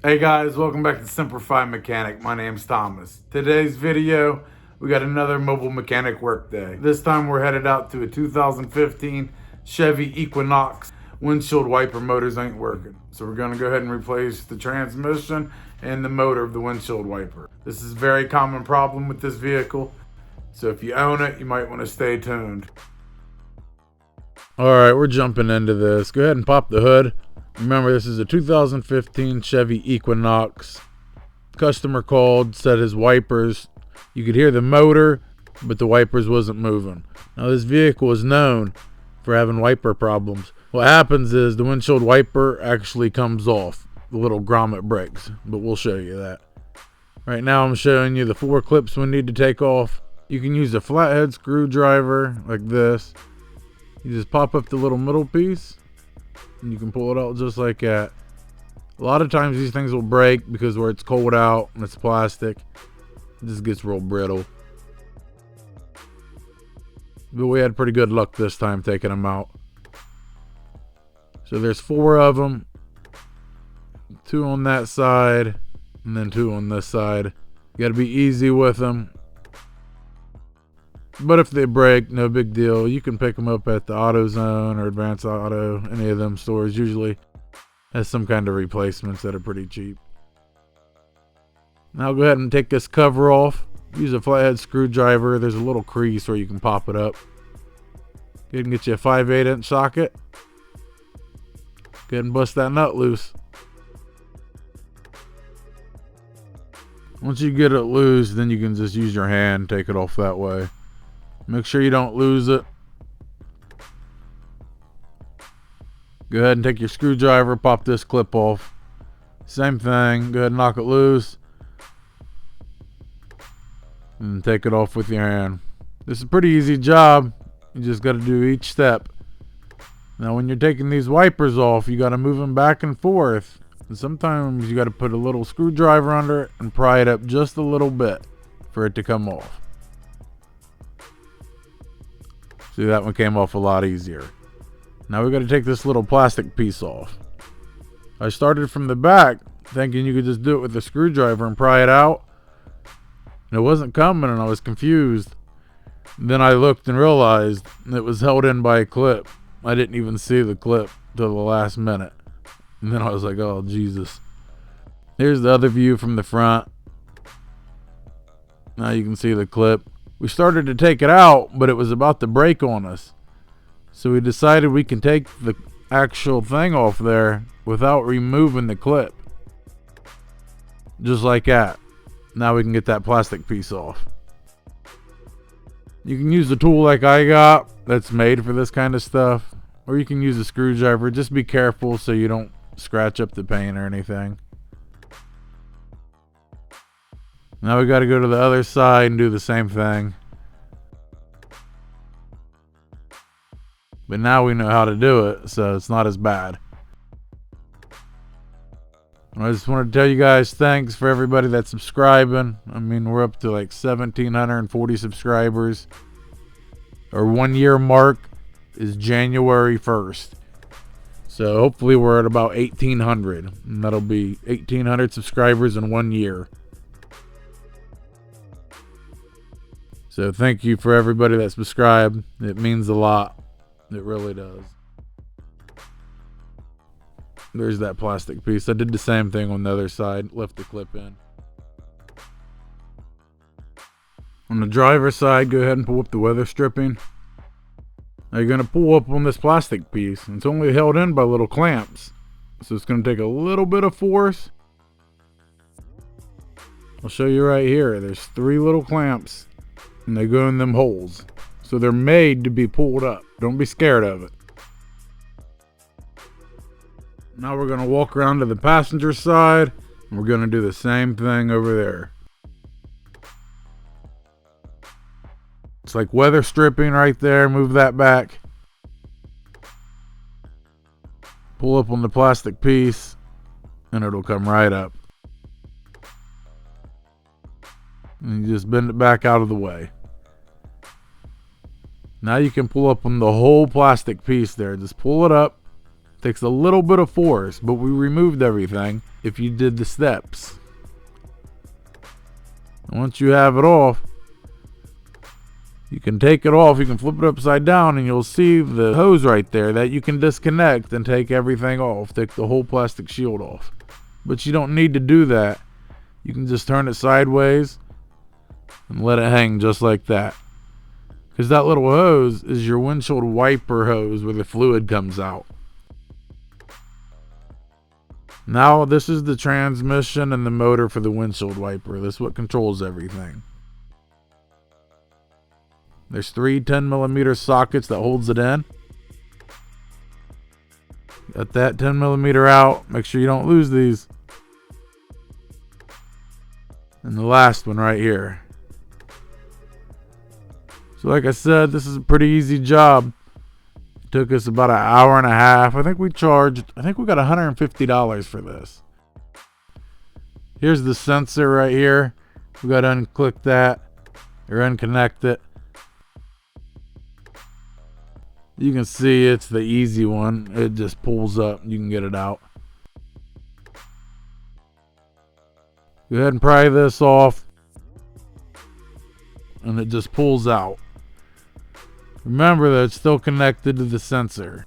Hey guys, welcome back to Simplify Mechanic. My name's Thomas. Today's video, we got another mobile mechanic workday. This time we're headed out to a 2015 Chevy Equinox. Windshield wiper motors ain't working. So we're gonna go ahead and replace the transmission and the motor of the windshield wiper. This is a very common problem with this vehicle. So if you own it, you might wanna stay tuned. All right, we're jumping into this. Go ahead and pop the hood. Remember, this is a 2015 Chevy Equinox. Customer called, said his wipers, you could hear the motor, but the wipers wasn't moving. Now, this vehicle is known for having wiper problems. What happens is the windshield wiper actually comes off. The little grommet breaks, but we'll show you that. Right now, I'm showing you the 4 clips we need to take off. You can use a flathead screwdriver like this. You just pop up the little middle piece, and you can pull it out just like that. A lot of times these things will break because where it's cold out and it's plastic, it just gets real brittle. But we had pretty good luck this time taking them out. So there's 4 of them. 2 on that side, and then 2 on this side. You gotta be easy with them. But if they break, no big deal. You can pick them up at the AutoZone or Advance Auto. Any of them stores usually has some kind of replacements that are pretty cheap. Now go ahead and take this cover off. Use a flathead screwdriver. There's a little crease where you can pop it up. Go ahead and get you a 5/8 inch socket. Go ahead and bust that nut loose. Once you get it loose, then you can just use your hand, take it off that way. Make sure you don't lose it. Go ahead and take your screwdriver, pop this clip off. Same thing, go ahead and knock it loose. And take it off with your hand. This is a pretty easy job. You just got to do each step. Now when you're taking these wipers off, you got to move them back and forth. And sometimes you got to put a little screwdriver under it and pry it up just a little bit for it to come off. See, that one came off a lot easier. Now we got to take this little plastic piece off. I started from the back thinking you could just do it with a screwdriver and pry it out. And it wasn't coming and I was confused. Then I looked and realized it was held in by a clip. I didn't even see the clip till the last minute. And then I was like, oh Jesus. Here's the other view from the front. Now you can see the clip. We started to take it out, but it was about to break on us. So we decided we can take the actual thing off there without removing the clip. Just like that. Now we can get that plastic piece off. You can use a tool like I got that's made for this kind of stuff. Or you can use a screwdriver. Just be careful so you don't scratch up the paint or anything. Now we got to go to the other side and do the same thing. But now we know how to do it, so it's not as bad. I just wanted to tell you guys thanks for everybody that's subscribing. I mean, we're up to like 1,740 subscribers. Our 1 year mark is January 1st. So hopefully we're at about 1,800. And that'll be 1,800 subscribers in 1 year. So thank you for everybody that subscribed. It means a lot. It really does. There's that plastic piece. I did the same thing on the other side. Left the clip in. On the driver's side, go ahead and pull up the weather stripping. Now you're going to pull up on this plastic piece. It's only held in by little clamps. So it's going to take a little bit of force. I'll show you right here. There's 3 little clamps. And they go in them holes. So they're made to be pulled up. Don't be scared of it. Now we're going to walk around to the passenger side. And we're going to do the same thing over there. It's like weather stripping right there. Move that back. Pull up on the plastic piece. And it'll come right up. And you just bend it back out of the way. Now you can pull up on the whole plastic piece there. Just pull it up Takes a little bit of force, but we removed everything if you did the steps. And once you have it off, you can take it off, you can flip it upside down, and you'll see the hose right there that you can disconnect and take everything off, take the whole plastic shield off. But you don't need to do that. You can just turn it sideways and let it hang just like that. Because that little hose is your windshield wiper hose where the fluid comes out. Now this is the transmission and the motor for the windshield wiper. This is what controls everything. There's 3 10mm sockets that holds it in. Got that 10mm out. Make sure you don't lose these. And the last one right here. So like I said, this is a pretty easy job. It took us about an hour and a half. I think we got $150 for this. Here's the sensor right here. We got to unclick that or unconnect it. You can see it's the easy one. It just pulls up. You can get it out. Go ahead and pry this off. And it just pulls out. Remember that it's still connected to the sensor.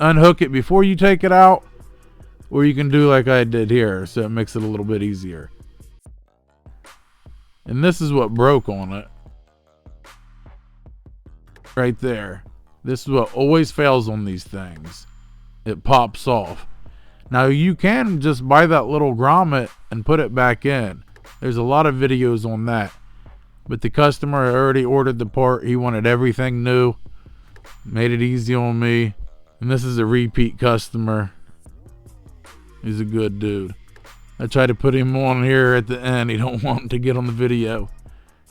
Unhook it before you take it out, or you can do like I did here, so it makes it a little bit easier. And this is what broke on it. Right there. This is what always fails on these things. It pops off. Now you can just buy that little grommet and put it back in. There's a lot of videos on that. But the customer already ordered the part. He wanted everything new. Made it easy on me. And this is a repeat customer. He's a good dude. I tried to put him on here at the end. He don't want to get on the video.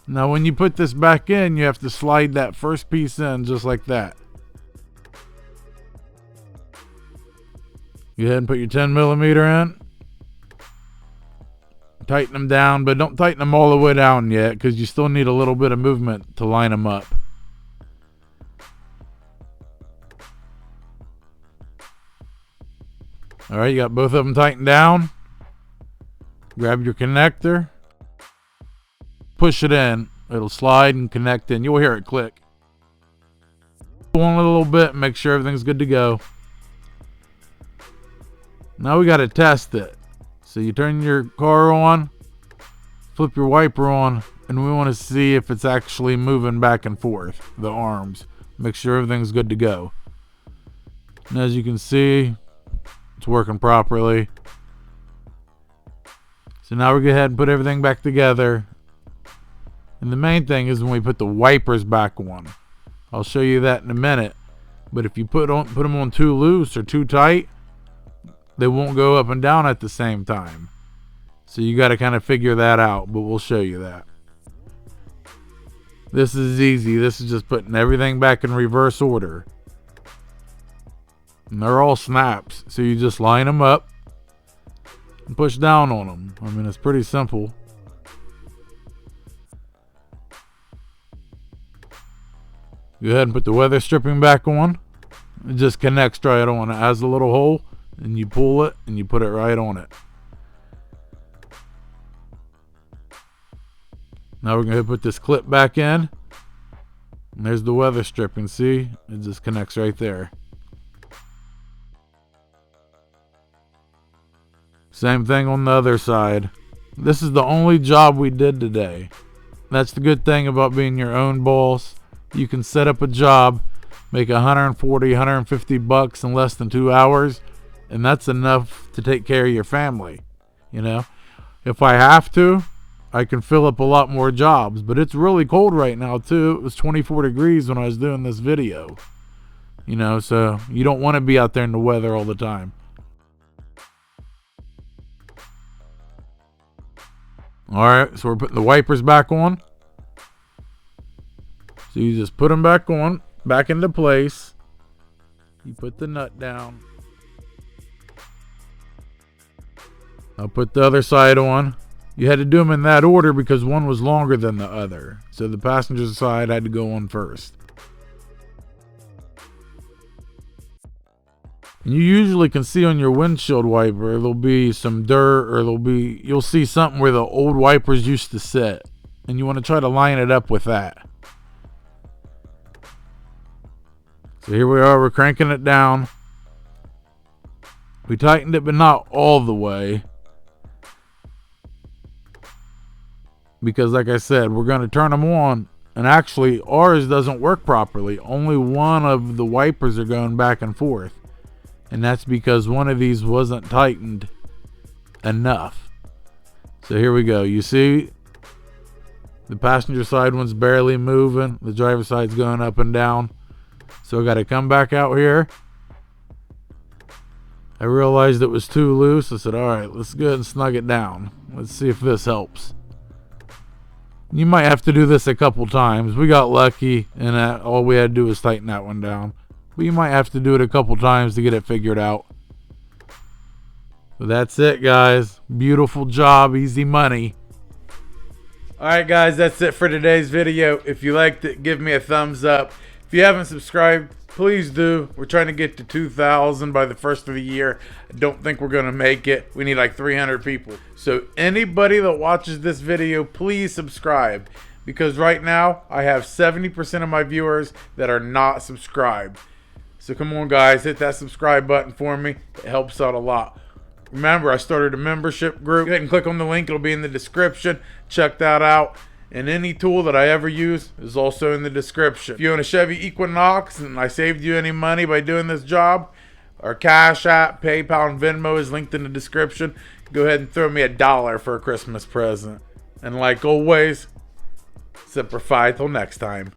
Now when you put this back in, you have to slide that first piece in just like that. Go ahead and put your 10mm in. Tighten them down, but don't tighten them all the way down yet, because you still need a little bit of movement to line them up. Alright, you got both of them tightened down. Grab your connector. Push it in. It'll slide and connect in. You'll hear it click. Pull on a little bit, make sure everything's good to go. Now we got to test it. So you turn your car on, flip your wiper on, and we want to see if it's actually moving back and forth, the arms. Make sure everything's good to go. And as you can see, it's working properly. So now we go ahead and put everything back together. And the main thing is when we put the wipers back on. I'll show you that in a minute. But if you put them on too loose or too tight, they won't go up and down at the same time. So you got to kind of figure that out, but we'll show you that. This is easy. This is just putting everything back in reverse order. And they're all snaps. So you just line them up and push down on them. I mean, it's pretty simple. Go ahead and put the weather stripping back on. It just connects right on. It has a little hole. And you pull it and you put it right on it. Now we're going to put this clip back in. And there's the weather stripping. See? It just connects right there. Same thing on the other side. This is the only job we did today. That's the good thing about being your own boss. You can set up a job, make $140, $150 in less than 2 hours. And that's enough to take care of your family. You know, if I have to, I can fill up a lot more jobs. But it's really cold right now too. It was 24 degrees when I was doing this video. You know, so you don't want to be out there in the weather all the time. Alright, so we're putting the wipers back on. So you just put them back on, back into place. You put the nut down. I'll put the other side on. You had to do them in that order because one was longer than the other. So the passenger side had to go on first. And you usually can see on your windshield wiper, there'll be some dirt, or you'll see something where the old wipers used to sit. And you want to try to line it up with that. So here we are, we're cranking it down. We tightened it, but not all the way. Because like I said, we're going to turn them on. And actually, ours doesn't work properly. Only one of the wipers are going back and forth. And that's because one of these wasn't tightened enough. So here we go. You see, the passenger side one's barely moving. The driver's side's going up and down. So I got to come back out here. I realized it was too loose. I said, all right, let's go ahead and snug it down. Let's see if this helps. You might have to do this a couple times. We got lucky, and all we had to do was tighten that one down. But you might have to do it a couple times to get it figured out. So that's it, guys. Beautiful job, easy money. Alright guys, that's it for today's video. If you liked it, give me a thumbs up. If you haven't subscribed, please do. We're trying to get to 2,000 by the first of the year. I don't think we're going to make it. We need like 300 people. So anybody that watches this video, please subscribe. Because right now, I have 70% of my viewers that are not subscribed. So come on guys, hit that subscribe button for me. It helps out a lot. Remember, I started a membership group. Go ahead and click on the link. It'll be in the description. Check that out. And any tool that I ever use is also in the description. If you own a Chevy Equinox and I saved you any money by doing this job, our Cash App, PayPal, and Venmo is linked in the description. Go ahead and throw me $1 for a Christmas present. And like always, Semper Fi till next time.